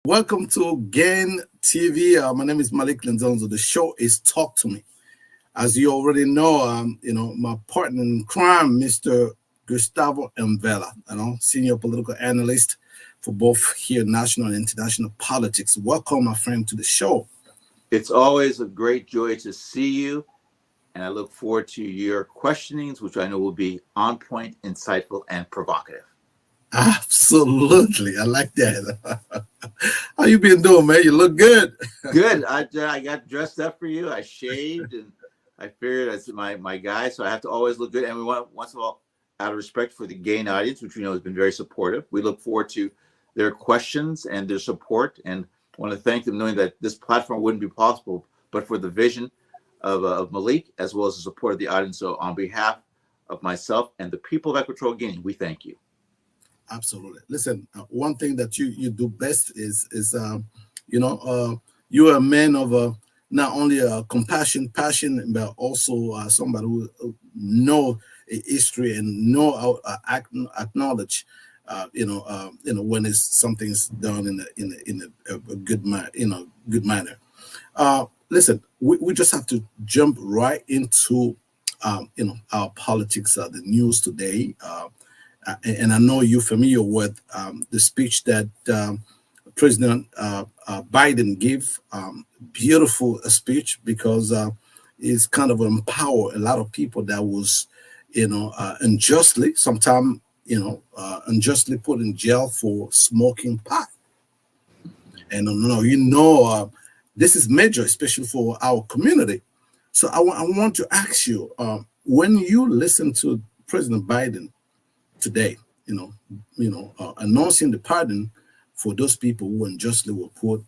Welcome to GAN TV. My name is Malik Lenzonzo. The show is Talk to Me. As you already know, my partner in crime, Mr. Gustavo Envela, senior political analyst for both here national and international politics. Welcome, my friend, to the show. It's always a great joy to see you, and I look forward to your questionings, which I know will be on point, insightful, and provocative. Absolutely. I like that. How you been doing, man? You look good. Good. I got dressed up for you. I shaved, and I figured as my guy, so I have to always look good. And we want, once of all, out of respect for the GAN audience, which we know has been very supportive, we look forward to their questions and their support, and want to thank them, knowing that this platform wouldn't be possible but for the vision of Malik, as well as the support of the audience. So on behalf of myself and the people of Equatorial Guinea, we thank you. Absolutely. Listen, one thing that you do best is you're a man of not only a passion, but also somebody who know history and know acknowledge, when something's done in a good manner. Listen, we just have to jump right into our politics, the news today. And I know you're familiar with the speech that President Biden gave. Beautiful speech, because it's kind of empower a lot of people that was, unjustly, sometimes, unjustly put in jail for smoking pot. And this is major, especially for our community. So I want to ask you, when you listen to President Biden today, announcing the pardon for those people who unjustly were put,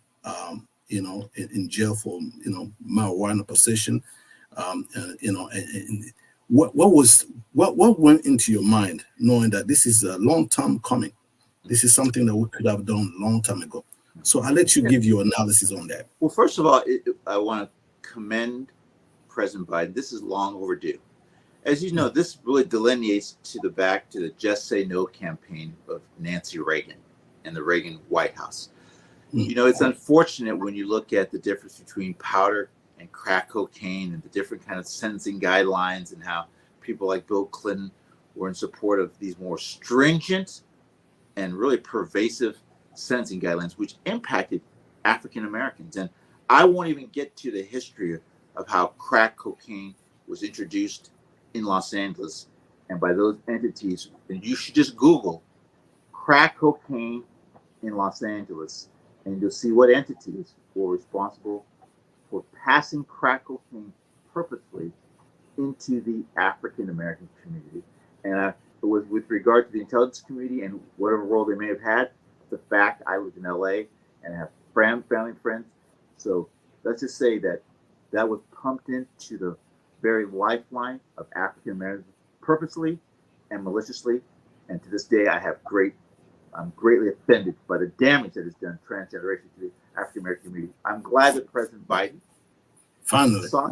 in jail for, marijuana possession, and what went into your mind, knowing that this is a long time coming? This is something that we could have done a long time ago. So I'll let you give your analysis on that. Well, first of all, I want to commend President Biden. This is long overdue. As you know, this really delineates to the Just Say No campaign of Nancy Reagan and the Reagan White House. It's unfortunate when you look at the difference between powder and crack cocaine and the different kind of sentencing guidelines, and how people like Bill Clinton were in support of these more stringent and really pervasive sentencing guidelines, which impacted African Americans. And I won't even get to the history of how crack cocaine was introduced in Los Angeles and by those entities. And you should just Google crack cocaine in Los Angeles, and you'll see what entities were responsible for passing crack cocaine purposely into the African American community. And it was with regard to the intelligence community and whatever role they may have had. The fact, I live in LA and have family friends, so let's just say that was pumped into the very lifeline of African Americans, purposely and maliciously. And to this day, I'm greatly offended by the damage that is done transgenerationally to the African American community. I'm glad that President Biden finally saw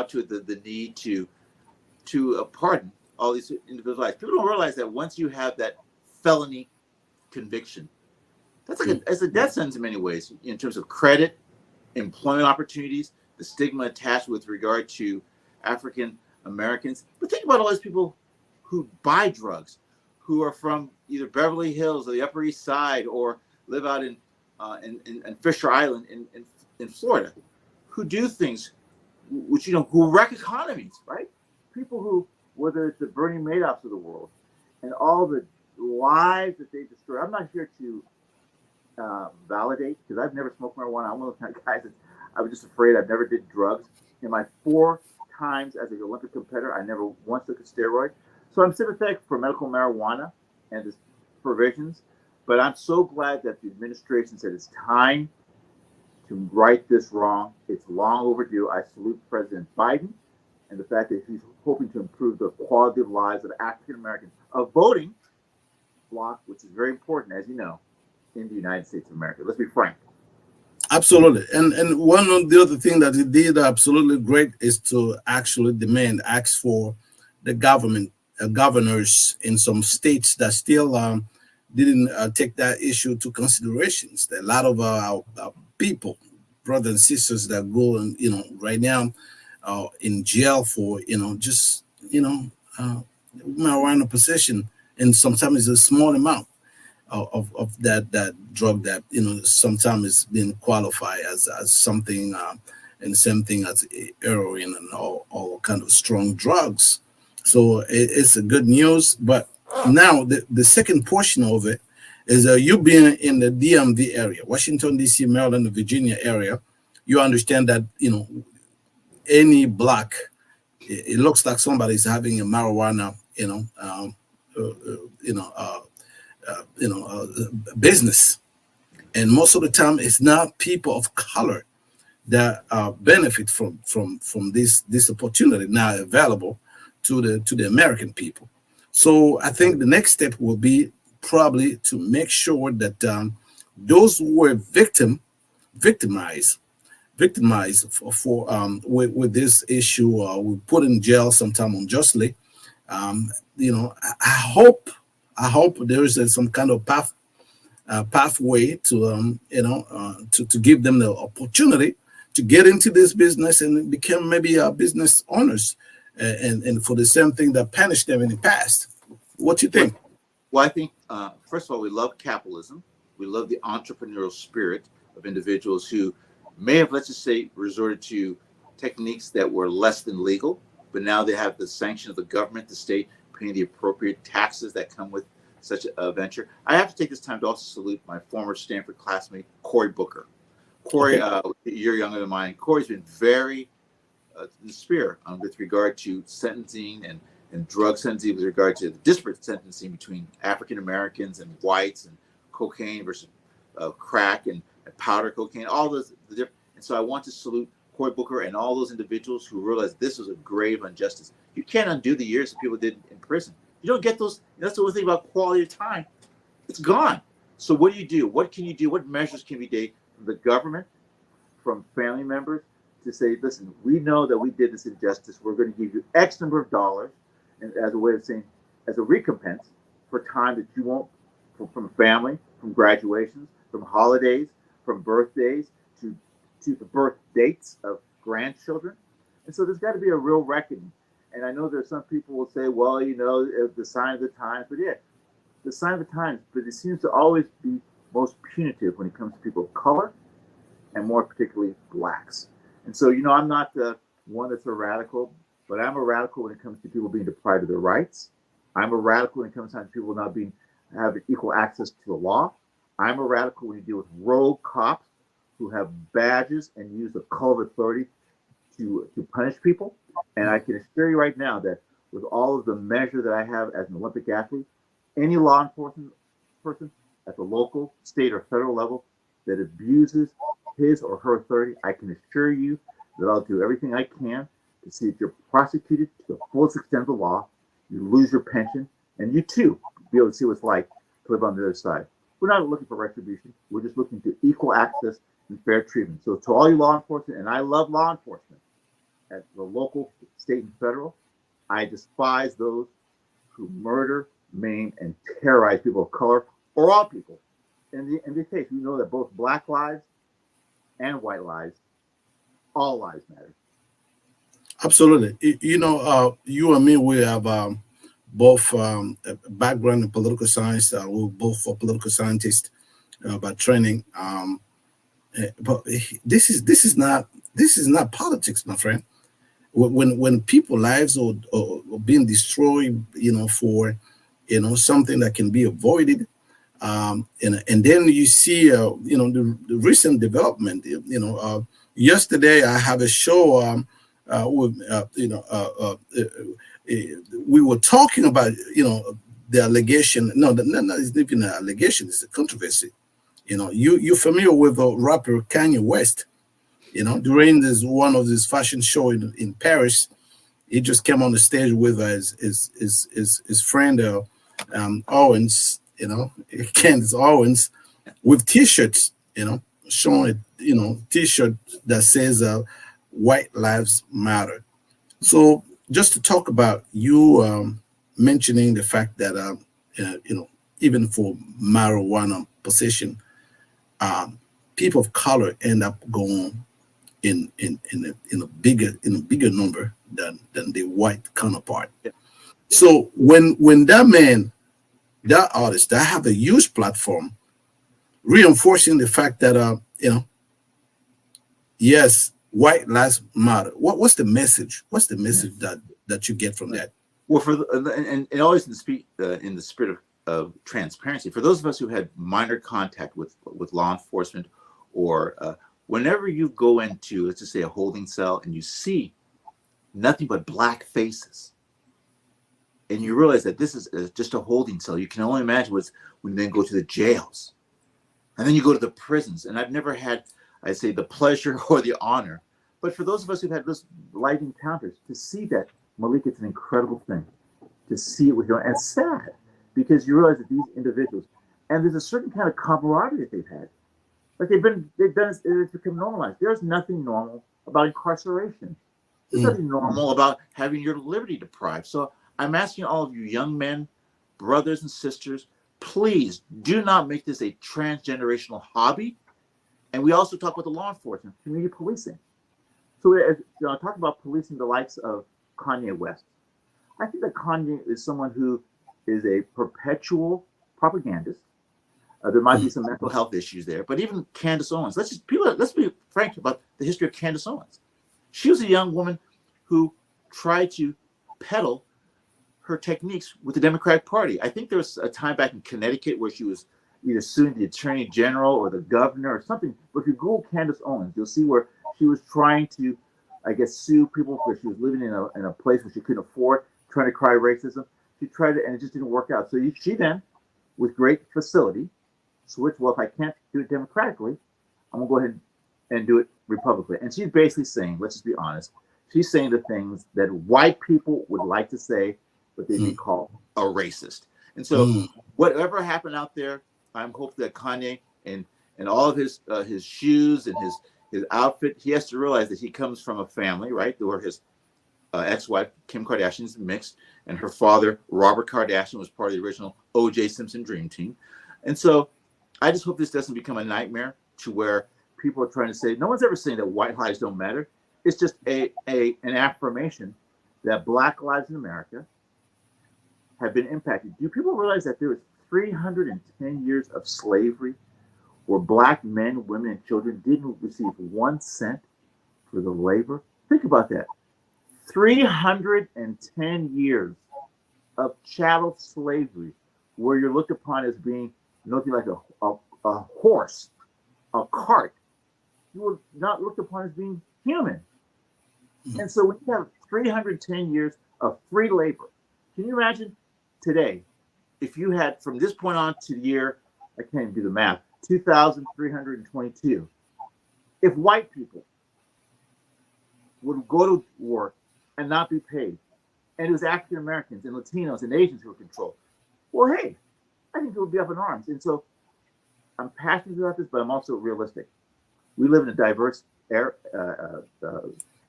to the need to pardon all these individuals. People don't realize that once you have that felony conviction, that's like it's a death sentence in many ways, in terms of credit, employment opportunities, the stigma attached with regard to African Americans. But think about all those people who buy drugs, who are from either Beverly Hills or the Upper East Side, or live out in Fisher Island in Florida, who do things which, who wreck economies, right? People who, whether it's the Bernie Madoffs of the world and all the lives that they destroy. I'm not here to validate, because I've never smoked marijuana. I'm one of those kind of guys that I was just afraid. I never did drugs. In my 4 times as an Olympic competitor, I never once took a steroid. So I'm sympathetic for medical marijuana and its provisions, but I'm so glad that the administration said it's time to right this wrong. It's long overdue. I salute President Biden and the fact that he's hoping to improve the quality of lives of African Americans, a voting bloc, which is very important, as you know, in the United States of America. Let's be frank. Absolutely. And one of the other thing that he did absolutely great is to actually ask for the governors in some states that still didn't take that issue to considerations. That a lot of our people, brothers and sisters that go and right now in jail for just marijuana possession, and sometimes it's a small amount of that drug that sometimes is being qualified as something and same thing as heroin and all kind of strong drugs. So it's a good news. But now the second portion of it is you being in the DMV area, Washington D.C., Maryland, Virginia area. You understand that any block, it looks like somebody's having a marijuana business, and most of the time it's not people of color that benefit from this opportunity now available to the American people. So I think the next step will be probably to make sure that those who were victimized with this issue, we put in jail sometime unjustly. I hope there is some kind of pathway to to give them the opportunity to get into this business and become maybe business owners, and for the same thing that punished them in the past. What do you think? Well, I think first of all, we love capitalism. We love the entrepreneurial spirit of individuals who may have, let's just say, resorted to techniques that were less than legal, but now they have the sanction of the government, the state, paying the appropriate taxes that come with such a venture. I have to take this time to also salute my former Stanford classmate, Cory Booker. Cory, you're younger than mine. Cory's been very in the spear with regard to sentencing and drug sentencing, with regard to the disparate sentencing between African Americans and whites, and cocaine versus crack and powder cocaine, all those the different. And so I want to salute Cory Booker and all those individuals who realized this was a grave injustice. You can't undo the years that people did in prison. You don't get those. That's the one thing about quality of time. It's gone. So what do you do? What can you do? What measures can be taken from the government, from family members, to say, listen, we know that we did this injustice. We're going to give you X number of dollars, and as a way of saying, as a recompense for time that you won't, from family, from graduations, from holidays, from birthdays, to the birth dates of grandchildren. And so there's got to be a real reckoning. And I know there's some people will say, well, the sign of the times, but yeah, the sign of the times, but it seems to always be most punitive when it comes to people of color, and more particularly blacks. And so, I'm not the one that's a radical, but I'm a radical when it comes to people being deprived of their rights. I'm a radical when it comes to people not having equal access to the law. I'm a radical when you deal with rogue cops who have badges and use the color of authority to punish people. And I can assure you right now that with all of the measure that I have as an Olympic athlete, any law enforcement person at the local, state, or federal level that abuses his or her authority, I can assure you that I'll do everything I can to see that you're prosecuted to the fullest extent of the law, you lose your pension, and you too be able to see what it's like to live on the other side. We're not looking for retribution. We're just looking to equal access and fair treatment. So to all you law enforcement, and I love law enforcement at the local, state, and federal, I despise those who murder, maim, and terrorize people of color, or all people. In this case, we know that both black lives and white lives, all lives matter. Absolutely. You and me, we have both a background in political science. We're both political scientists by training. But this is not politics, my friend. When people lives are being destroyed, for something that can be avoided, and then you see the recent development. Yesterday I have a show with we were talking about the allegation. No, it's not even an allegation. It's a controversy. You're familiar with the rapper Kanye West. During one of his fashion show in Paris, he just came on the stage with his friend Owens, Candace Owens, with T-shirts, showing T-shirt that says "White Lives Matter." So just to talk about you mentioning the fact that even for marijuana possession, people of color end up going in a bigger number than the white counterpart. Yeah. So when that man, that artist, that have a huge platform, reinforcing the fact that yes, white lives matter. What's the message? What's the message that you get from that? Well, and always in the spirit of transparency, for those of us who had minor contact with law enforcement, or whenever you go into, let's just say, a holding cell and you see nothing but black faces, and you realize that this is just a holding cell, you can only imagine what's when you then go to the jails, and then you go to the prisons. And I've never had, I say, the pleasure or the honor, but for those of us who've had those light encounters, to see that, Malik, it's an incredible thing to see it with your, and it's sad because you realize that these individuals, and there's a certain kind of camaraderie that they've had. Like they've done it's become normalized. There's nothing normal about incarceration. There's nothing normal about having your liberty deprived. So I'm asking all of you young men, brothers and sisters, please do not make this a transgenerational hobby. And we also talk about the law enforcement, community policing. So as I talk about policing the likes of Kanye West, I think that Kanye is someone who is a perpetual propagandist. There might be some mental health issues there, but even Candace Owens, let's be frank about the history of Candace Owens. She was a young woman who tried to peddle her techniques with the Democratic Party. I think there was a time back in Connecticut where she was either suing the Attorney General or the governor or something. But if you Google Candace Owens, you'll see where she was trying to, I guess, sue people because she was living in a place where she couldn't afford, trying to cry racism. She tried it, and it just didn't work out. So she then, with great facility, switched, well, if I can't do it democratically, I'm going to go ahead and do it republicly. And she's basically saying, let's just be honest, she's saying the things that white people would like to say, but they'd be called a racist. And so whatever happened out there, I'm hoping that Kanye and all of his shoes and his outfit, he has to realize that he comes from a family, right, where his ex-wife, Kim Kardashian, is mixed, and her father, Robert Kardashian, was part of the original O.J. Simpson Dream Team. And so I just hope this doesn't become a nightmare to where people are trying to say, no one's ever saying that white lives don't matter. It's just an affirmation that black lives in America have been impacted. Do people realize that there was 310 years of slavery where black men, women, and children didn't receive 1 cent for the labor? Think about that. 310 years of chattel slavery where you're looked upon as being nothing like a horse, a cart. You were not looked upon as being human. And so when you have 310 years of free labor, can you imagine today, if you had from this point on to the year, I can't even do the math, 2,322, if white people would go to work and not be paid, and it was African Americans and Latinos and Asians who were controlled, well, hey, I think it would be up in arms. And so I'm passionate about this, but I'm also realistic. We live in a diverse era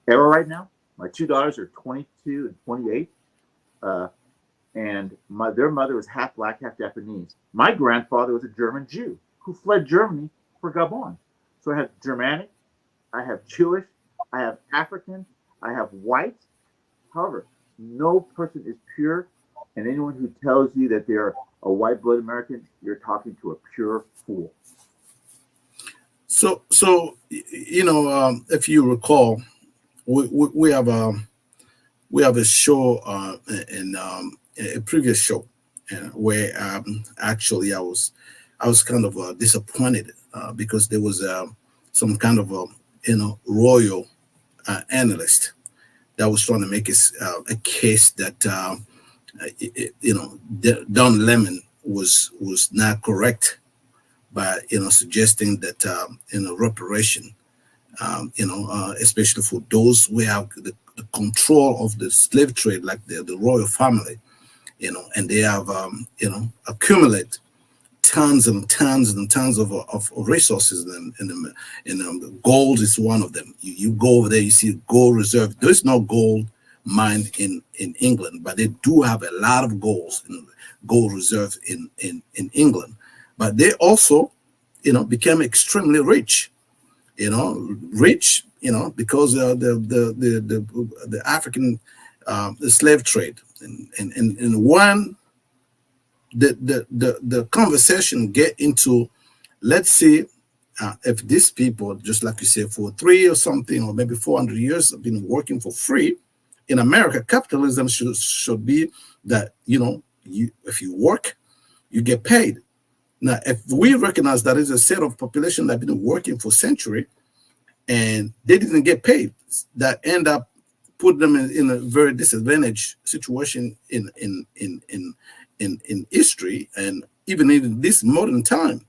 right now. My two daughters are 22 and 28. And their mother was half black, half Japanese. My grandfather was a German Jew who fled Germany for Gabon. So I have Germanic, I have Jewish, I have African, I have white. However, no person is pure. And anyone who tells you that they're a white blood American, you're talking to a pure fool. So if you recall, we have a show in a previous show where actually I was kind of disappointed because there was some kind of royal analyst that was trying to make a case that Don Lemon was not correct by suggesting that reparation, especially for those who have the control of the slave trade, like the royal family, and they have accumulate tons and tons and tons of resources, and gold is one of them. You go over there, you see gold reserve. There is no gold mined in England, but they do have a lot of gold reserve in England. But they also, became extremely rich. Because the African the slave trade, and one the conversation get into, let's say, if these people, just like you said, for 3 or something, or maybe 400 years, have been working for free in America, capitalism should be that, if you work, you get paid. Now, if we recognize that is a set of population that have been working for century and they didn't get paid, that end up put them in a very disadvantaged situation in history, and even in this modern time.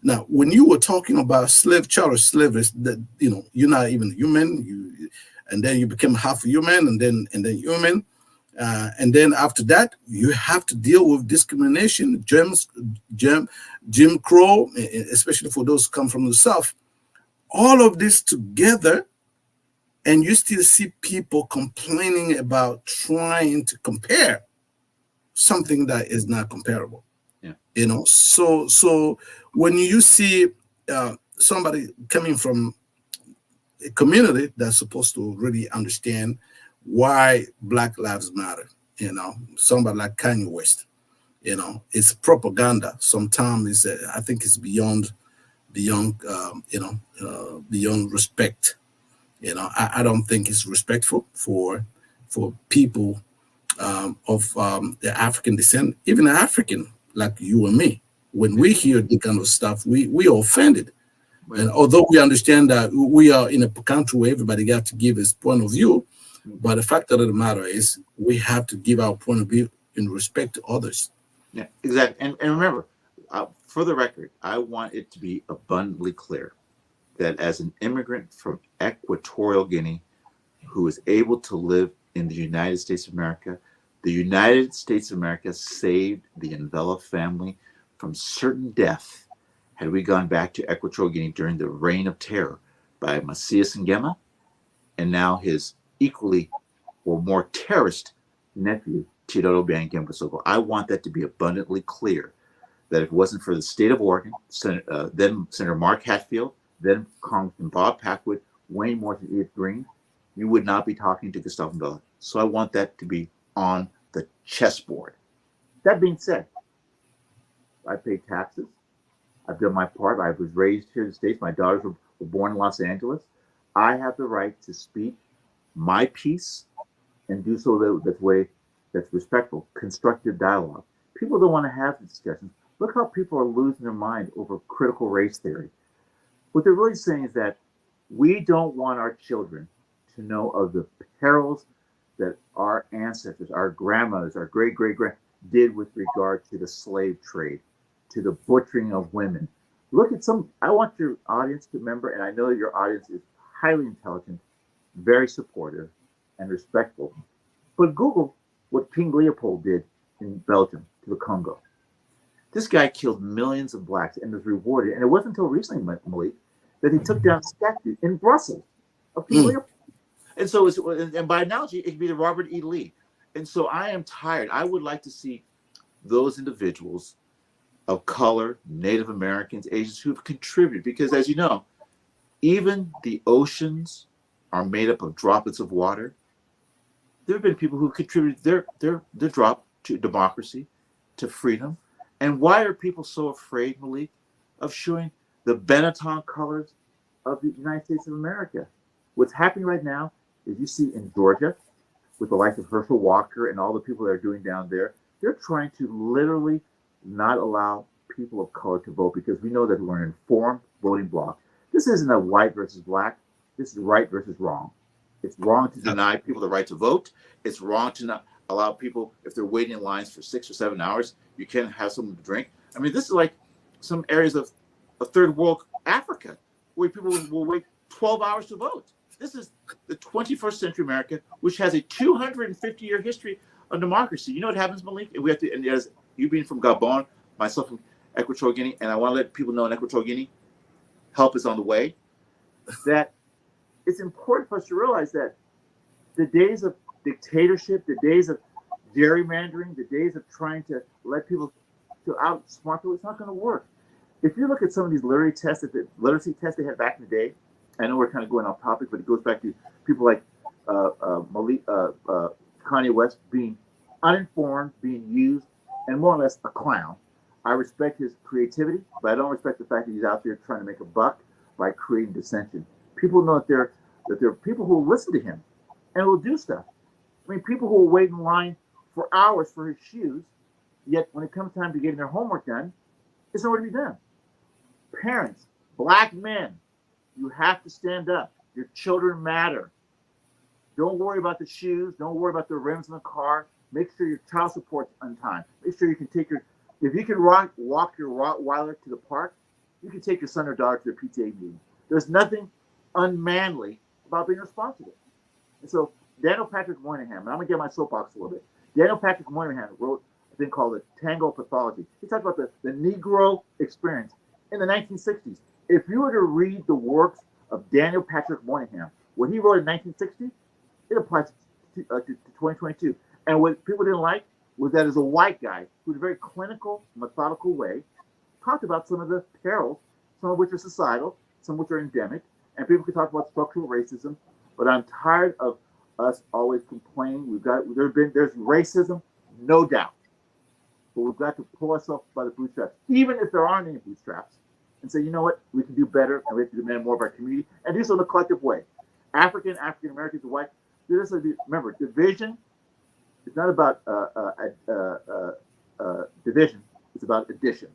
Now, when you were talking about chattel slavery, that you're not even human, and then you become half human, and then human, and then after that, you have to deal with discrimination, Jim Crow, especially for those who come from the South. All of this together, and you still see people complaining about trying to compare something that is not comparable. Yeah. So when you see somebody coming from a community that's supposed to really understand why Black Lives Matter, somebody like Kanye West, it's propaganda. Sometimes I think it's beyond respect. I don't think it's respectful for people of the African descent, even African like you and me. When we hear the kind of stuff, we are offended. And although we understand that we are in a country where everybody got to give his point of view, but the fact of the matter is we have to give our point of view in respect to others. Yeah, exactly. And remember, for the record, I want it to be abundantly clear that as an immigrant from Equatorial Guinea who is able to live in the United States of America, the United States of America saved the Envela family from certain death had we gone back to Equatorial Guinea during the reign of terror by Macias Nguema and now his equally or more terrorist nephew, Teodoro Obiang Nguema. I want that to be abundantly clear that if it wasn't for the state of Oregon, then Senator Mark Hatfield, then Congressman Bob Packwood, Wayne Morton, Edith Green, you would not be talking to Gustavo Envela. So I want that to be on the chessboard. That being said, I pay taxes. I've done my part. I was raised here in the States. My daughters were born in Los Angeles. I have the right to speak my piece and do so that way that's respectful, constructive dialogue. People don't want to have the discussions. Look how people are losing their mind over critical race theory. What they're really saying is that we don't want our children to know of the perils that our ancestors, our grandmothers, our great-great-grand did with regard to the slave trade, to the butchering of women. Look at I want your audience to remember, and I know your audience is highly intelligent, very supportive, and respectful. But Google what King Leopold did in Belgium to the Congo. This guy killed millions of blacks and was rewarded. And it wasn't until recently, Malik, that he took down a statue in Brussels of King Leopold. And so, and by analogy, it could be the Robert E. Lee. And so I am tired. I would like to see those individuals of color, Native Americans, Asians who have contributed. Because as you know, even the oceans are made up of droplets of water. There have been people who contributed their drop to democracy, to freedom. And why are people so afraid, Malik, of showing the Benetton colors of the United States of America? What's happening right now is you see in Georgia, with the likes of Herschel Walker and all the people that are doing down there, they're trying to literally not allow people of color to vote because we know that we're an informed voting bloc. This isn't a white versus black. This is right versus wrong. It's wrong to deny people the right to vote. It's wrong to not allow people, if they're waiting in lines for 6 or 7 hours, you can't have something to drink. I mean, this is like some areas of third world Africa where people will wait 12 hours to vote. This is the 21st century America, which has a 250-year history of democracy. You know what happens, Malik? And we have to, and as you being from Gabon, myself from Equatorial Guinea, and I want to let people know in Equatorial Guinea, help is on the way, that it's important for us to realize that the days of dictatorship, the days of gerrymandering, the days of trying to let people to outsmart people, it's not going to work. If you look at some of these literacy tests they had back in the day, I know we're kind of going off topic, but it goes back to people like Kanye West being uninformed, being used, and more or less a clown. I respect his creativity, but I don't respect the fact that he's out there trying to make a buck by creating dissension. People know that there are people who will listen to him and will do stuff. I mean, people who will wait in line for hours for his shoes, yet when it comes time to getting their homework done, it's nowhere to be done. Parents, black men, you have to stand up. Your children matter. Don't worry about the shoes. Don't worry about the rims in the car. Make sure your child support's on time. Make sure you can take if you can walk your Rottweiler to the park, you can take your son or daughter to the PTA meeting. There's nothing unmanly about being responsible. And so Daniel Patrick Moynihan, and I'm going to get my soapbox a little bit. Daniel Patrick Moynihan wrote a thing called the Tango Pathology. He talked about the Negro experience in the 1960s. If you were to read the works of Daniel Patrick Moynihan, what he wrote in 1960, it applies to 2022. And what people didn't like was that as a white guy who in a very clinical, methodical way talked about some of the perils, some of which are societal, some of which are endemic, and people could talk about structural racism. But I'm tired of us always complaining. There's racism, no doubt, but we've got to pull ourselves by the bootstraps, even if there aren't any bootstraps, and say, you know what, we can do better, and we have to demand more of our community, and do so in a collective way. African Americans, white. Remember, division is not about division. It's about addition.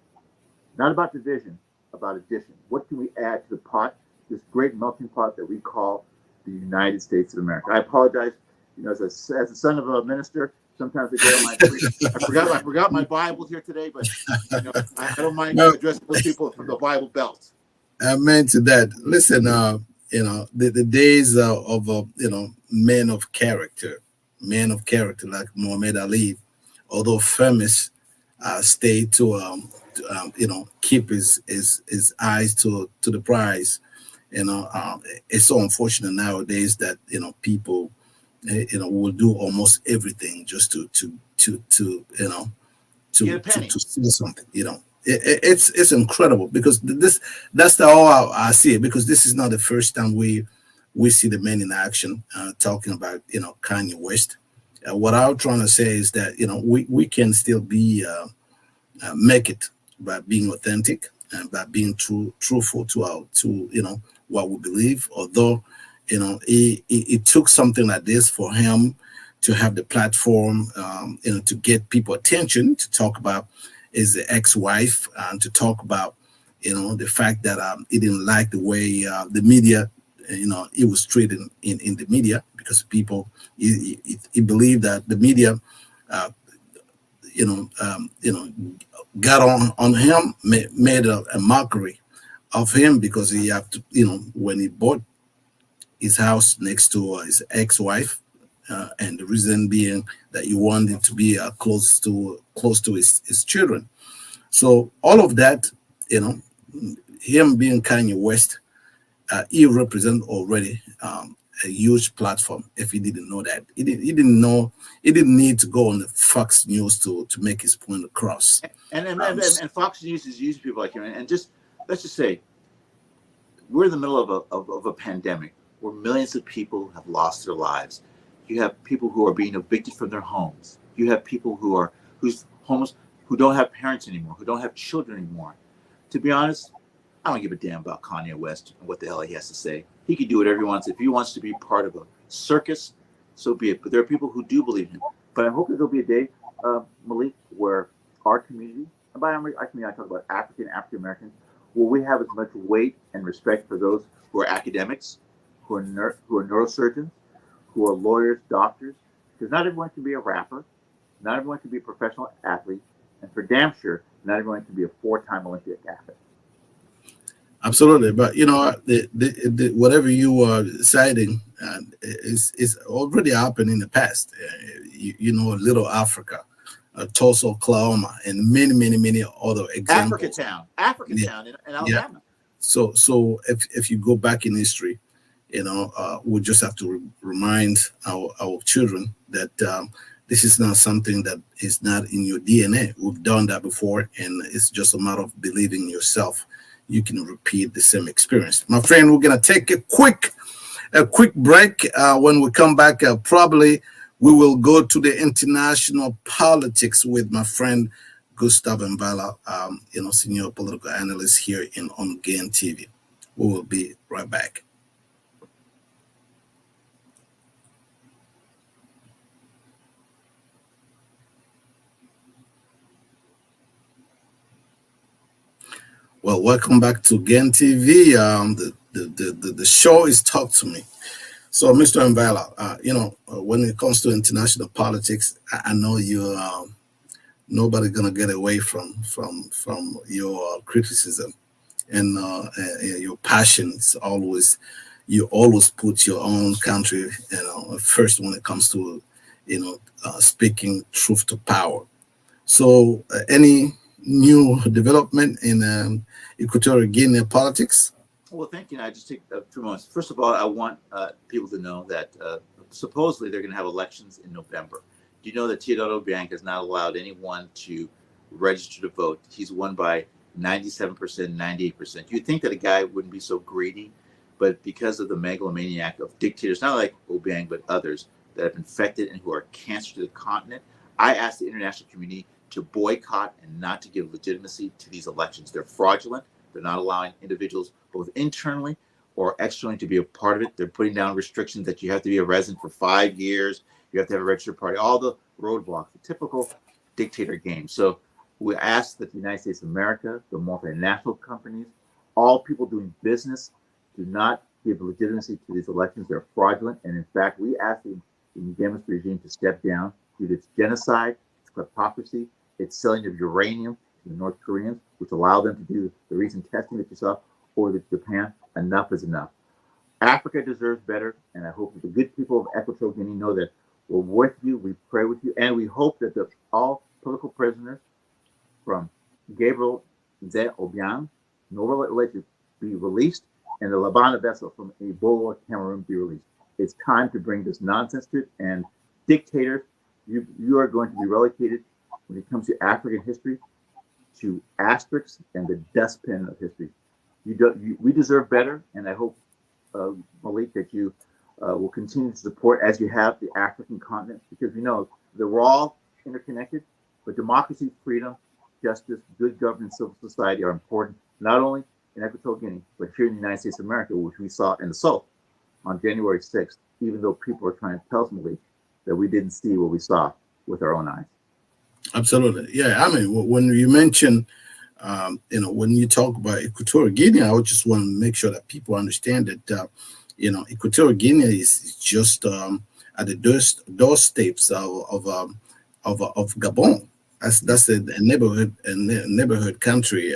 Not about division, about addition. What can we add to the pot, this great melting pot that we call the United States of America? I apologize. As a son of a minister, sometimes I get on my. I forgot my Bible here today, but I don't mind addressing those people from the Bible Belt. Amen to that. Listen, the days of men of character like Muhammad Ali, although famous, stayed to keep his eyes to the prize. It's so unfortunate nowadays that people will do almost everything just to see something. It's incredible, because that's how I see it, because this is not the first time we see the men in action talking about Kanye West. What I'm trying to say is that we can still be make it by being authentic and by being truthful to what we believe. Although it took something like this for him to have the platform to get people attention, to talk about his ex-wife, and to talk about the fact that he didn't like the way the media he was treated in the media, because people he believed that the media got on him, made a mockery of him, because he had to when he bought his house next to his ex-wife, and the reason being that he wanted to be close to his children. So all of that, him being Kanye West, he represents already a huge platform. If he didn't know that, he didn't need to go on the Fox News to make his point across. And Fox News is using people like him. And just let's just say, we're in the middle of a pandemic where millions of people have lost their lives. You have people who are being evicted from their homes. You have people whose homes, who don't have parents anymore, who don't have children anymore. To be honest, I don't give a damn about Kanye West and what the hell he has to say. He can do whatever he wants. If he wants to be part of a circus, so be it. But there are people who do believe him. But I hope that there'll be a day, Malik, where our community, and by our community I talk about African Americans, where we have as much weight and respect for those who are academics, who are neurosurgeons, who are lawyers, doctors, because not everyone can be a rapper, not everyone can be a professional athlete, and for damn sure, not everyone can be a 4-time Olympic athlete. Absolutely, but the whatever you are citing is already happened in the past. Little Africa, Tulsa, Oklahoma, and many other examples. Africatown in Alabama. So if you go back in history, We just have to remind our children that this is not something that is not in your DNA. We've done that before, and it's just a matter of believing in yourself. You can repeat the same experience. My friend, we're gonna take a quick break. When we come back, probably we will go to the international politics with my friend Gustavo Envela, senior political analyst here on GAN TV. We will be right back. Well, welcome back to GAN TV. The show is Talk to Me. So, Mr. Envela, when it comes to international politics, I know you. Nobody gonna get away from your criticism and your passions. You always put your own country, first when it comes to, speaking truth to power. So, any new development in Equatorial Guinea politics? Well, thank you. I just take 2 months. First of all, I want people to know that supposedly they're going to have elections in November. Do you know that Teodoro Obiang has not allowed anyone to register to vote? He's won by 97%, 98%. You'd think that a guy wouldn't be so greedy, but because of the megalomaniac of dictators, not like Obiang, but others that have infected and who are cancer to the continent, I asked the international community to boycott and not to give legitimacy to these elections. They're fraudulent. They're not allowing individuals, both internally or externally, to be a part of it. They're putting down restrictions that you have to be a resident for 5 years. You have to have a registered party, all the roadblocks, the typical dictator game. So we ask that the United States of America, the multinational companies, all people doing business, do not give legitimacy to these elections. They're fraudulent. And in fact, we ask the Democrat regime to step down due to its genocide, its kleptocracy, its selling of uranium to the North Koreans, which allow them to do the recent testing that you saw, or the Japan. Enough is enough. Africa deserves better, and I hope that the good people of Equatorial Guinea know that we're with you, we pray with you, and we hope that all political prisoners from Gabriel Nze Obiang, Nobel to be released, and the Labana vessel from Ebola, Cameroon, be released. It's time to bring this nonsense to it, and dictators, you are going to be relegated when it comes to African history to asterisks and the dustbin of history. We deserve better, and I hope, Malik, that you will continue to support, as you have, the African continent, because we know that we're all interconnected, but democracy, freedom, justice, good governance, civil society are important, not only in Equatorial Guinea, but here in the United States of America, which we saw in the South on January 6th, even though people are trying to tell us, Malik, that we didn't see what we saw with our own eyes. Absolutely. Yeah. I mean, when you mention, when you talk about Equatorial Guinea, I would just want to make sure that people understand that, Equatorial Guinea is just at the doorsteps of Gabon. That's a neighborhood country.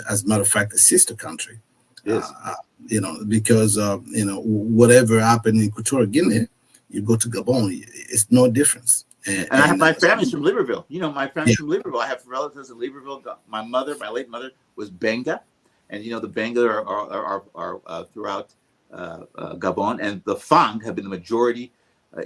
As a matter of fact, a sister country. Yes. Because whatever happened in Equatorial Guinea, you go to Gabon, it's no difference. And I have my family's from Libreville. My family's from Libreville. I have relatives in Libreville. My late mother, was Benga, and the Benga are throughout Gabon, and the Fang have been the majority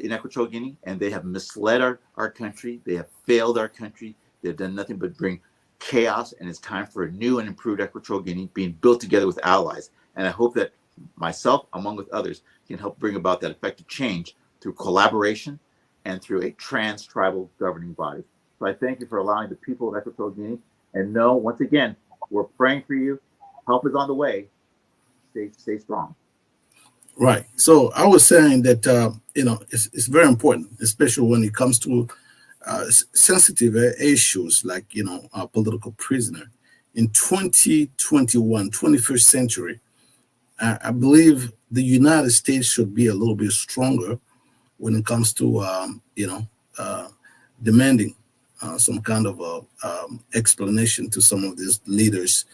in Equatorial Guinea, and they have misled our country. They have failed our country. They've done nothing but bring chaos, and it's time for a new and improved Equatorial Guinea being built together with allies. And I hope that myself, along with others, can help bring about that effective change through collaboration and through a trans-tribal governing body. So I thank you for allowing the people of Equatorial Guinea, and know, once again, we're praying for you. Help is on the way. Stay strong. Right. So I was saying that, it's very important, especially when it comes to sensitive issues like, a political prisoner. In 2021, 21st century, I believe the United States should be a little bit stronger when it comes to, demanding some kind of explanation to some of these leaders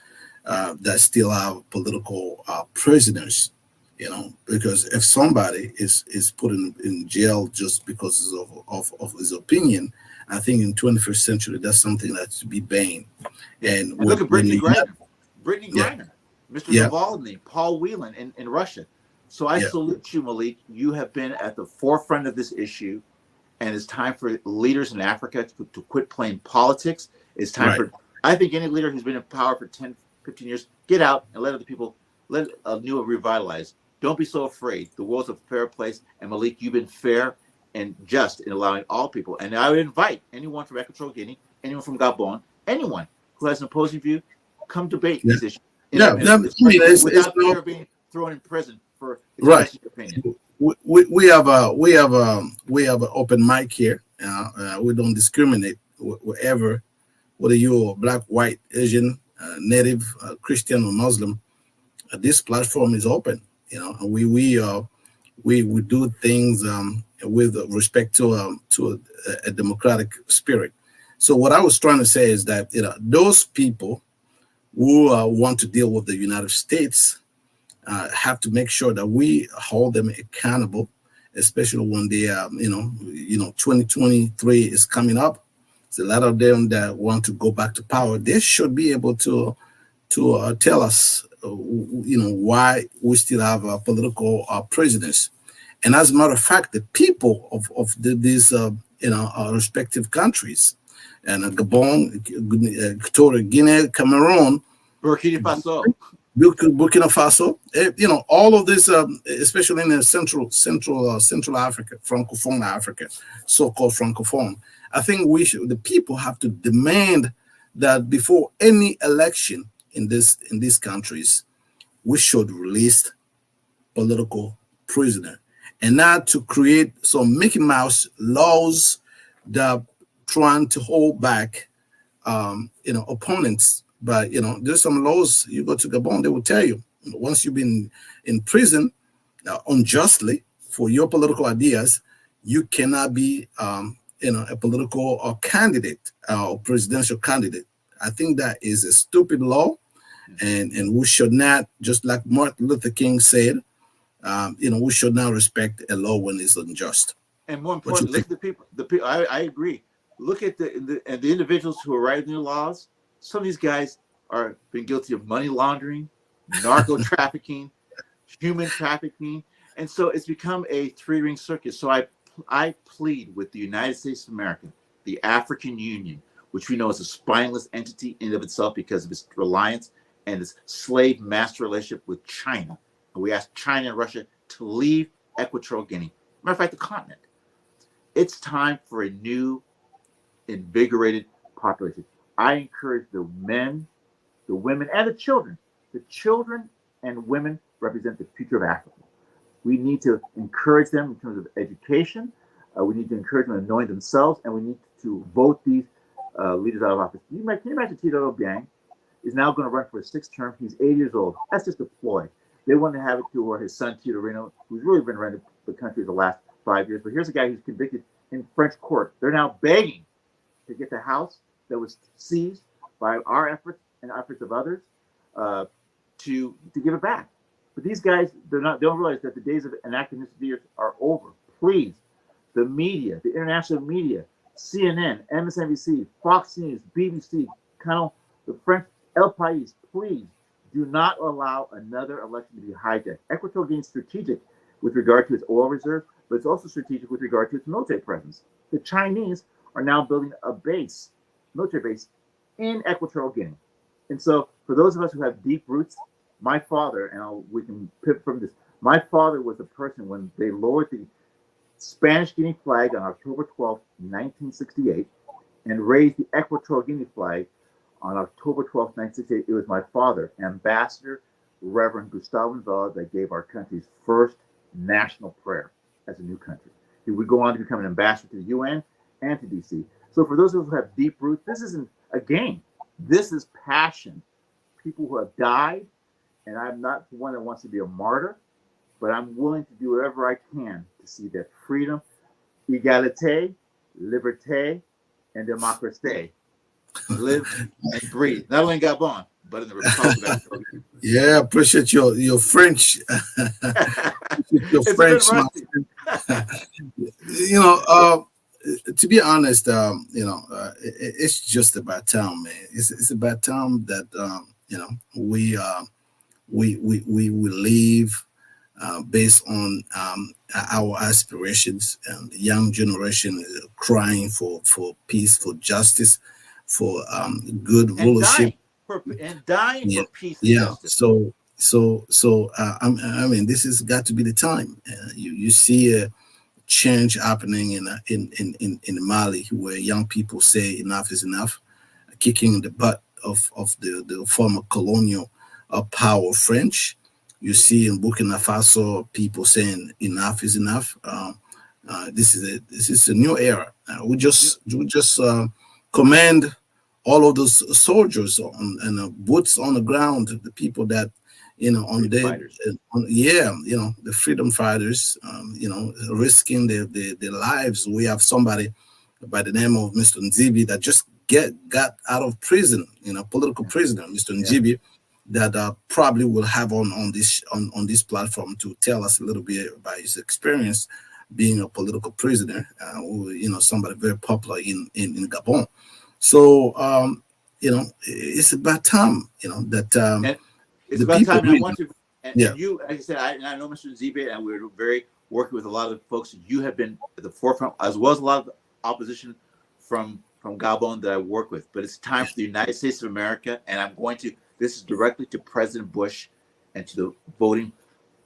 that still have political prisoners, because if somebody is put in jail just because of his opinion, I think in 21st century, that's something that's to be banned. And look at Brittany Griner. Mr. Navalny, Paul Whelan in Russia. So I Yeah. salute you, Malik. You have been at the forefront of this issue, and it's time for leaders in Africa to quit playing politics. It's time Right. for, I think, any leader who's been in power for 10, 15 years, get out and let other people, let a new revitalize. Don't be so afraid. The world's a fair place. And Malik, you've been fair and just in allowing all people. And I would invite anyone from Equatorial Guinea, anyone from Gabon, anyone who has an opposing view, come debate Yeah. these issues Yeah. I mean, it's without no, fear of being thrown in prison for right. expressing your opinion. We have an open mic here. We don't discriminate whether you're black, white, Asian, native, Christian, or Muslim. This platform is open. And we do things with respect to a democratic spirit. So what I was trying to say is that those people who want to deal with the United States have to make sure that we hold them accountable, especially when they 2023 is coming up. There's a lot of them that want to go back to power. They should be able to tell us why we still have political presidents. And as a matter of fact, the people of these respective countries, and Gabon, Equatorial Guinea, Cameroon, Burkina Faso. Burkina Faso, all of this, especially in the Central Africa, Francophone Africa, so-called Francophone. I think the people have to demand that before any election in these countries, we should release political prisoner, and not to create some Mickey Mouse laws that trying to hold back opponents. But there's some laws. You go to Gabon, they will tell you once you've been in prison unjustly for your political ideas, you cannot be a political candidate or presidential candidate. I think that is a stupid law, and we should not, just like Martin Luther King said, we should not respect a law when it's unjust. And more importantly, look at the people. The people. I agree. Look at the individuals who are writing the laws. Some of these guys are been guilty of money laundering, narco trafficking, human trafficking, and so it's become a three-ring circus. So I plead with the United States of America, the African Union, which we know is a spineless entity in and of itself because of its reliance and its slave-master relationship with China. And we ask China and Russia to leave Equatorial Guinea. Matter of fact, the continent. It's time for a new, invigorated population. I encourage the men, the women, and the children. The children and women represent the future of Africa. We need to encourage them in terms of education. We need to encourage them in knowing themselves, and we need to vote these leaders out of office. Can you imagine Tito Obiang is now going to run for a sixth term? He's 80 years old. That's just a ploy. They want to have it to where his son, Tito Reno, who's really been running the country the last 5 years, but here's a guy who's convicted in French court. They're now begging to get the house that was seized by our efforts and efforts of others to give it back. But these guys, they don't realize that the days of enacting this year are over. Please, the media, the international media, CNN, MSNBC, Fox News, BBC, the French El País, please do not allow another election to be hijacked. Equatorial Guinea is strategic with regard to its oil reserve, but it's also strategic with regard to its military presence. The Chinese are now building a base, military base, in Equatorial Guinea. And so for those of us who have deep roots, my father, and we can pivot from this, my father was the person when they lowered the Spanish Guinea flag on October 12th, 1968, and raised the Equatorial Guinea flag on October 12th, 1968. It was my father, Ambassador Reverend Gustavo Envela, that gave our country's first national prayer as a new country. He would go on to become an ambassador to the UN and to DC. So for those of us who have deep roots, this isn't a game. This is passion. People who have died, and I'm not one that wants to be a martyr, but I'm willing to do whatever I can to see that freedom, égalité, liberté, and démocratie live and breathe, not only in Gabon, but in the Republic of Equatorial Guinea. Yeah, appreciate your French. Your It's French. To be honest, it's just about time, man. It's about time that we leave based on our aspirations. The young generation is crying for peace, for justice, for good And rulership. dying Yeah, for peace and yeah. justice. I mean, this has got to be the time. You see a change happening in Mali, where young people say enough is enough, kicking the butt of the former colonial power French. You see in Burkina Faso people saying enough is enough. This is a new era. We just commend all of those soldiers and boots on the ground, the people that on Freedom their fighters. yeah, the freedom fighters, risking their lives. We have somebody by the name of Mr. Nzibi that just got out of prison, political Yeah. prisoner, Mr. Yeah. Nzibi, that probably will have on this platform to tell us a little bit about his experience being a political prisoner, somebody very popular in Gabon. So it's about time, that And it's the about people time. And I really, want to, yeah, and you, like I said, and I know Mr. Zibe, and we're very working with a lot of the folks. You have been at the forefront, as well as a lot of the opposition from Gabon that I work with. But it's time for the United States of America, and I'm going to. This is directly to President Bush and to the voting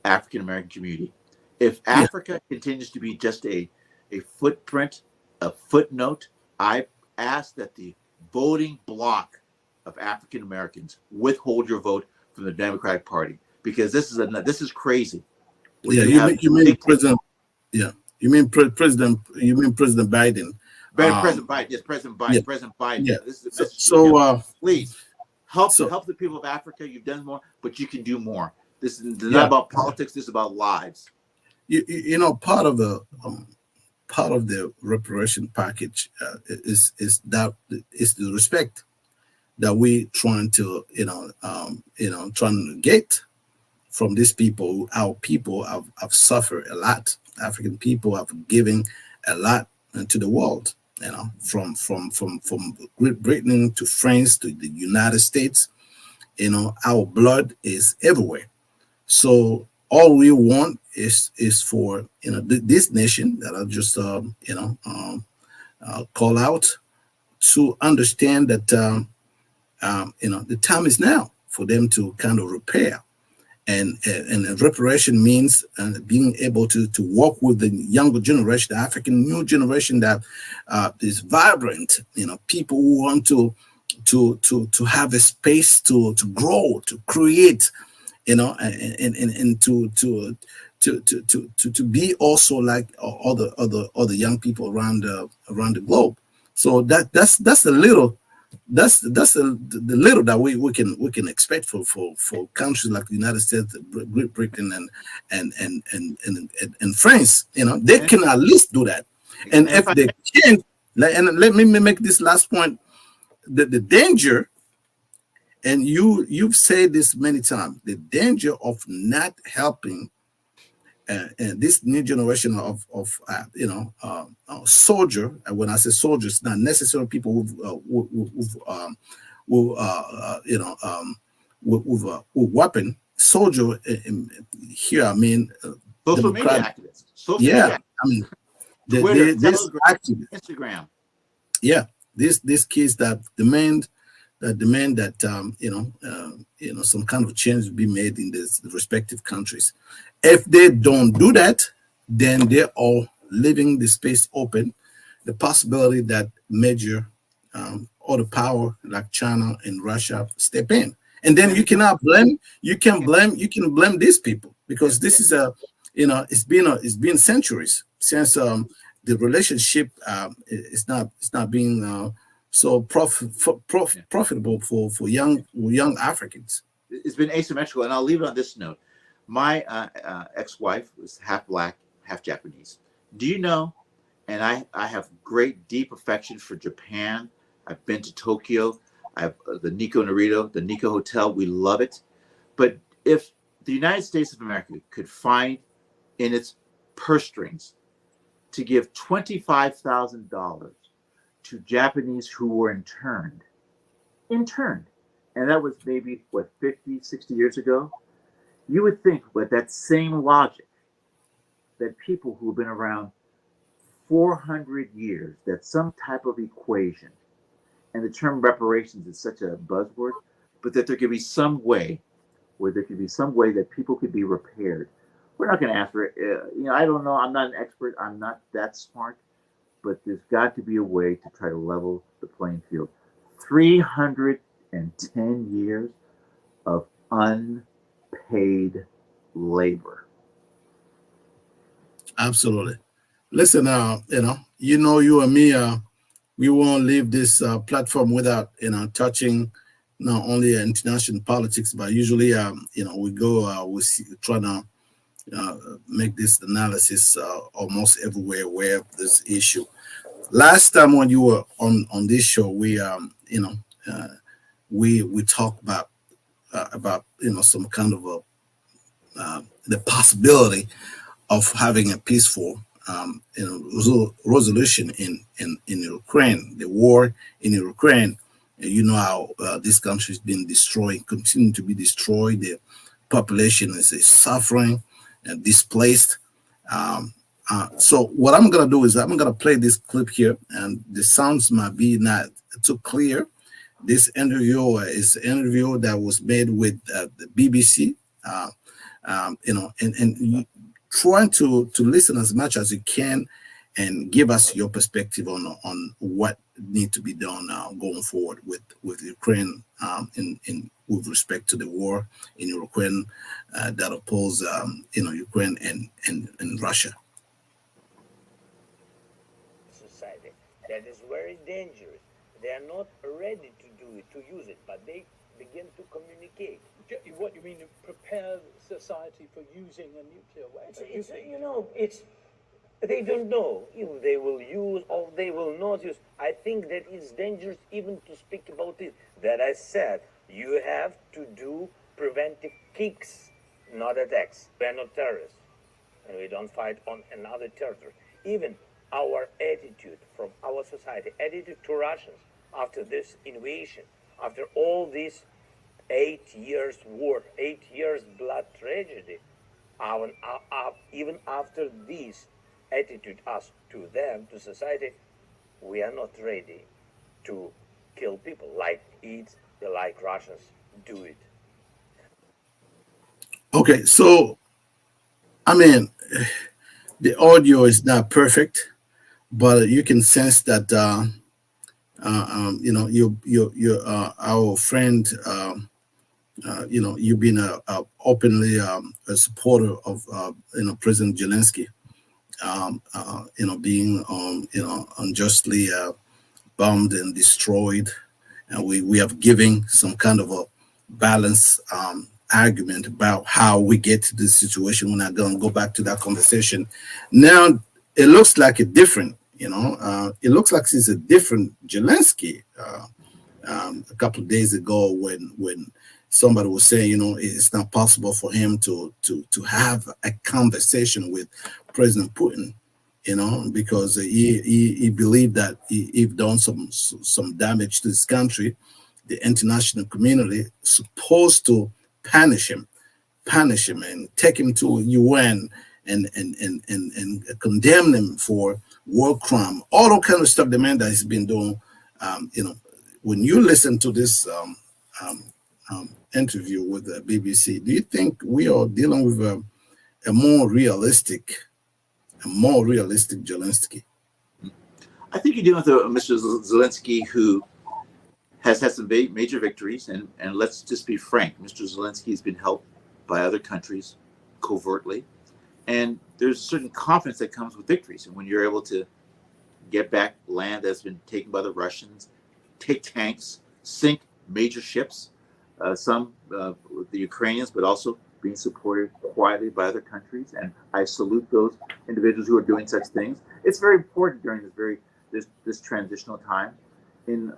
African American community. If yeah, Africa continues to be just a footprint, a footnote, I ask that the voting bloc of African Americans withhold your vote from the Democratic Party, because this is crazy. When yeah. you have You mean dictators, President? Yeah, President? You mean President Biden? President Biden, yes, Yeah, President Biden. yeah. This is a So message to so him. uh, Please so help the people of Africa. You've done more, but you can do more. This is not yeah, about politics. This is about lives. part of the reparation package is the respect that we trying to trying to get from these people. Our people have suffered a lot. African people have given a lot to the world. From Great Britain to France to the United States. Our blood is everywhere. So all we want is for this nation that I just call out to understand that the time is now for them to kind of repair. And reparation means being able to work with the younger generation, the African new generation that is vibrant. People who want to have a space to grow, to create, and to be also like other young people around the globe. So that's a little that's the little that we can expect for countries like the United States, Great Britain, and France. They And, can at least do that, and and if if I they can't, and let me make this last point: the danger, and you've said this many times, the danger of not helping and this new generation of soldier. And when I say soldiers, not necessarily people who with weapon soldier here. I mean, social media Democrat. activists, social Yeah, media, I mean, Twitter, this Telegram, activist. Instagram. Yeah, these kids that demand that some kind of change be made in the respective countries. If they don't do that, then they're all leaving the space open, the possibility that major other power like China and Russia step in, and then And you can blame these people because yes, this yes. is it's been centuries since the relationship it's not being so Yeah. profitable for young Africans. It's been asymmetrical, and I'll leave it on this note. My ex-wife was half black, half Japanese. Do you know? And I have great, deep affection for Japan. I've been to Tokyo. I have the Nikko Narita, the Nikko Hotel. We love it. But if the United States of America could find in its purse strings to give $25,000 to Japanese who were interned, and that was maybe, what, 50, 60 years ago? You would think with that same logic that people who have been around 400 years, that some type of equation, and the term reparations is such a buzzword, but that there could be some way where there could be some way that people could be repaired. We're not going to ask for it. I don't know. I'm not an expert. I'm not that smart, but there's got to be a way to try to level the playing field. 310 years of unpaid labor. Absolutely. Listen, you and me, we won't leave this platform without touching not only international politics, but usually we go try to make this analysis almost everywhere where this issue. Last time when you were on this show, uh, we talked about some kind of the possibility of having a peaceful resolution in Ukraine, the war in Ukraine. You know how this country has been destroyed, continue to be destroyed. The population is suffering and displaced. So what I'm going to do is I'm going to play this clip here, and the sounds might be not too clear. This interview is an interview that was made with the BBC. And trying to listen as much as you can and give us your perspective on what need to be done now going forward with Ukraine in with respect to the war in Ukraine that oppose Ukraine and Russia. Society that is very dangerous. They are not ready to do it, to use it, but they begin to communicate. What you mean, prepare society for using a nuclear weapon? It's they don't know if they will use or they will not use. I think that it's dangerous even to speak about it. That I said, you have to do preventive kicks, not attacks. We are not terrorists, and we don't fight on another territory. Even our attitude from our society, attitude to Russians after this invasion, after all this 8 years war, 8 years blood tragedy, even after this attitude us to them, to society, we are not ready to kill people like Russians do it. Okay, so I mean, the audio is not perfect, but you can sense that you our friend. You've been openly a supporter of President Zelensky, being unjustly bombed and destroyed, and we have given some kind of a balanced argument about how we get to this situation. We're not going to go back to that conversation. Now it looks like a different, it looks like it's a different Zelensky. A couple of days ago, when somebody was saying, it's not possible for him to have a conversation with President Putin, because he believed that he've done some damage to this country. The international community supposed to punish him and take him to UN and condemn him for war crime, all that kind of stuff, the man that he's been doing. When you listen to this interview with the BBC, do you think we are dealing with a more realistic Zelensky? I think you're dealing with a Mr. Zelensky who has had some major victories, and let's just be frank, Mr. Zelensky has been helped by other countries covertly, and there's a certain confidence that comes with victories, and when you're able to get back land that's been taken by the Russians, take tanks, sink major ships, some the Ukrainians, but also being supported quietly by other countries. And I salute those individuals who are doing such things. It's very important during this transitional time in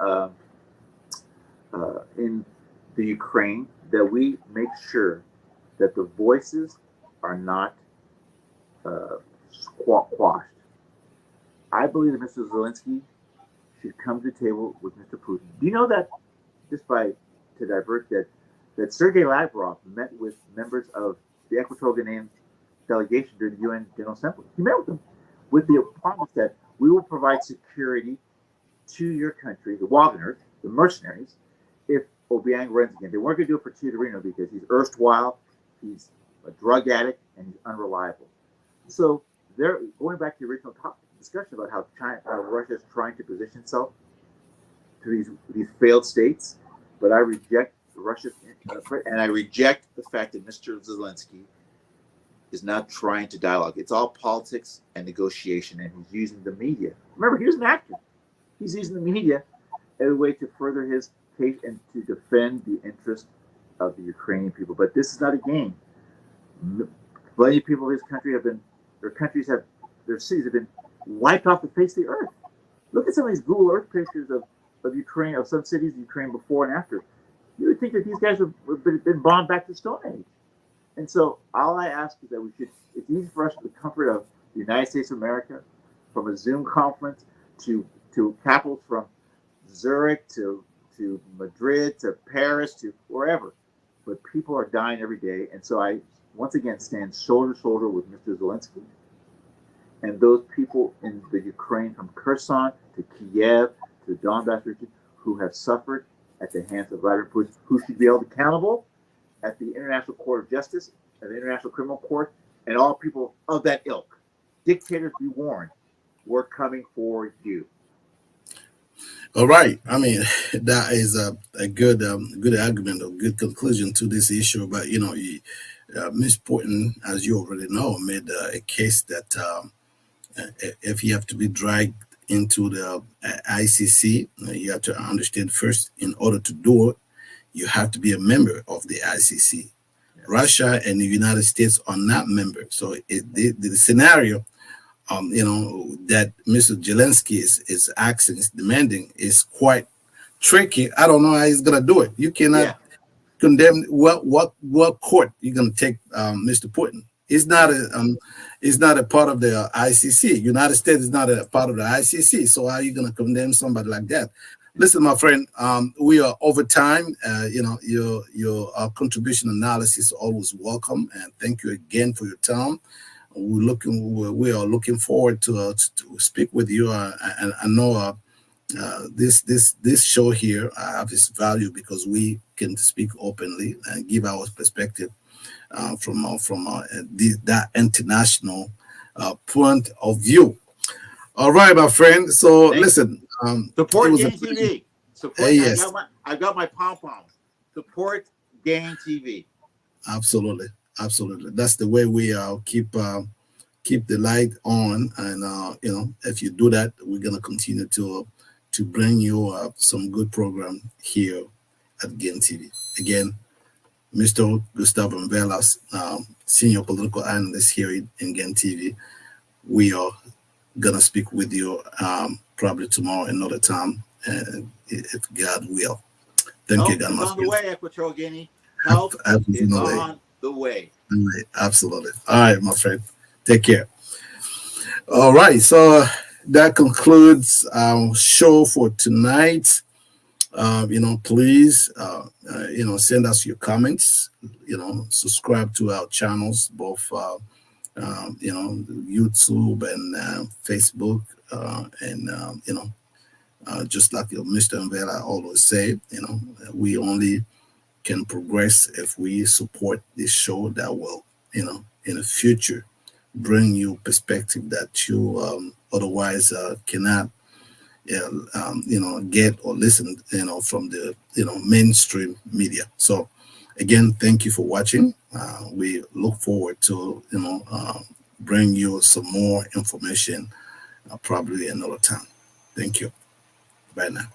the Ukraine that we make sure that the voices are not quashed. I believe that Mr. Zelensky should come to the table with Mr. Putin. Do you know that, just to divert, that that Sergei Lavrov met with members of the Equatorial Guinean delegation during the UN General Assembly. He met with them with the promise that we will provide security to your country, the Wagners, the mercenaries, if Obiang runs again. They weren't going to do it for Chidorino because he's erstwhile, he's a drug addict, and he's unreliable. So they're going back to the original topic discussion about how Russia is trying to position itself to these failed states. But I reject Russia, and I reject the fact that Mr. Zelensky is not trying to dialogue. It's all politics and negotiation, and he's using the media. Remember, he was an actor. He's using the media as a way to further his case and to defend the interest of the Ukrainian people. But this is not a game. Plenty of people in this country their cities have been wiped off the face of the earth. Look at some of these Google Earth pictures of Ukraine, of some cities in Ukraine before and after. You would think that these guys have been bombed back to Stone Age. And so all I ask is that it's easy for us, the comfort of the United States of America, from a Zoom conference to capitals from Zurich to Madrid to Paris to wherever. But people are dying every day. And so I, once again, stand shoulder to shoulder with Mr. Zelensky and those people in the Ukraine, from Kherson to Kiev to the Donbass region, who have suffered at the hands of Vladimir Putin, who should be held accountable at the International Court of Justice, at the International Criminal Court, and all people of that ilk. Dictators, be warned, we're coming for you. All right. I mean, that is a good argument, a good conclusion to this issue. But, Ms. Putin, as you already know, made a case that if you have to be dragged into the ICC, you have to understand first, in order to do it, you have to be a member of the ICC. Yes. Russia and the United States are not members. So the scenario, that Mr. Zelensky is asking, is demanding, is quite tricky. I don't know how he's going to do it. You cannot condemn what court you're going to take Mr. Putin. It's not a part of the ICC. United States is not a part of the ICC. So how are you going to condemn somebody like that? Listen, my friend, we are over time. Your contribution analysis is always welcome, and thank you again for your time. We are looking forward to speak with you. And I know this show here have its value because we can speak openly and give our perspective from that international point of view. All right, my friend. So listen, support GAN TV. Support. Yes. I got my pom poms. Support GAN TV. Absolutely. That's the way we keep the light on, and if you do that, we're gonna continue to bring you some good program here at GAN TV. Again, Mr. Gustavo Envela, senior political analyst here in GAN TV. We are gonna speak with you probably tomorrow another time, if God will. Thank you, God. On the way, Equatorial Guinea. Help is on the way. Absolutely. All right, my friend. Take care. All right. So that concludes our show for tonight. Please, send us your comments. Subscribe to our channels, both, YouTube and Facebook, just like Mr. Envela always say, we only can progress if we support this show that will, in the future, bring you perspective that you otherwise cannot, get or listen, from the, mainstream media. So, again, thank you for watching. We look forward to, bring you some more information, probably another time. Thank you. Bye now.